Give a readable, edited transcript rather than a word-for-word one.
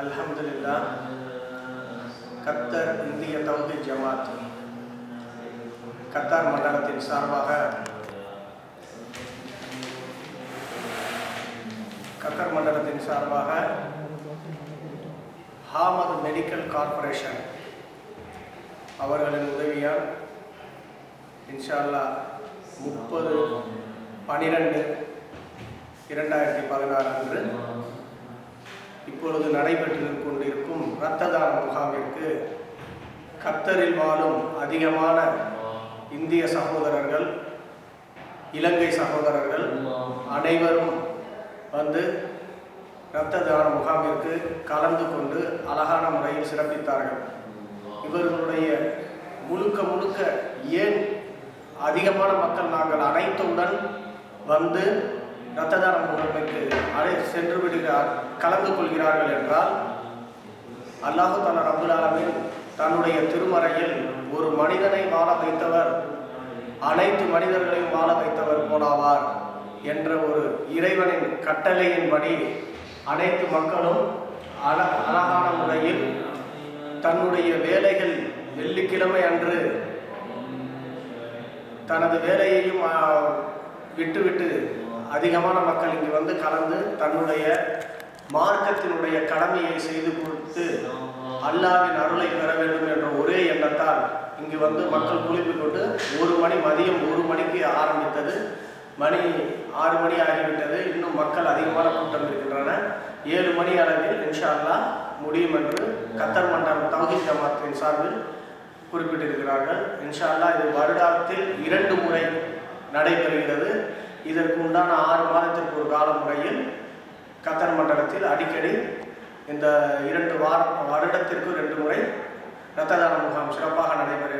அல்ஹம்துலில்லாஹ். கத்தர் இந்திய தௌஹீத் ஜமாத் கத்தார் மண்டலத்தின் சார்பாக ஹாமத் மெடிக்கல் கார்ப்பரேஷன் அவர்களின் உதவியால் இன்ஷா அல்லாஹ் 30/12/2016 அன்று இப்பொழுது நடைபெற்று கொண்டிருக்கும் இரத்த தான முகாமிற்கு கத்தரில் வாழும் அதிகமான இந்திய சகோதரர்கள், இலங்கை சகோதரர்கள் அனைவரும் வந்து இரத்த தான முகாமிற்கு கலந்து கொண்டு அழகான முறையில் சிறப்பித்தார்கள். இவர்களுடைய முழுக்க ஏன் அதிகமான மக்கள் நாங்கள் அனைத்துடன் வந்து இரத்த தான முகாமிற்கு சென்று விடுகிறார் கலந்து கொள்கிறார்கள் என்றால், அல்லாஹு தஆலா ரப்புல் ஆலமீன் தன்னுடைய திருமறையில் ஒரு மனிதனை வாழ வைத்தவர் அனைத்து மனிதர்களையும் வாழ வைத்தவர் போலாவார் என்ற ஒரு இறைவனின் கட்டளையின்படி அனைத்து மக்களும் அழகான முறையில் தன்னுடைய வேலைகள் வெள்ளிக்கிழமை அன்று தனது வேலையையும் விட்டுவிட்டு அதிகமான மக்கள் இங்கு வந்து கலந்து தன்னுடைய மார்க்கத்தினுடைய கடமையை செய்து கொடுத்து அல்லாஹ்வின் அருளை பெற வேண்டும் என்ற ஒரே எண்ணத்தால் இங்கு வந்து மக்கள் குளிப்பு கொண்டு மதியம் 1 மணிக்கு ஆரம்பித்தது. மணி 6 மணி ஆகிவிட்டது. இன்னும் மக்கள் அதிகமான கூட்டம் இருக்கின்றன. 7 மணி அளவில் இன்ஷா அல்லாஹ் முடியும் என்று கத்தர் மண்டலம் தௌஹீத் ஜமாத்தின் சார்பில் குறிப்பிட்டிருக்கிறார்கள். இன்ஷா அல்லாஹ் இது வருடத்தில் 2 முறை நடைபெறுகிறது. இதற்கு உண்டான 6 மாதத்திற்கு ஒரு கால முறையில் கத்தர் மண்டலத்தில் அடிக்கடி இந்த 2 வருடத்திற்கு 2 முறை இரத்த தான முகாம் சிறப்பாக நடைபெற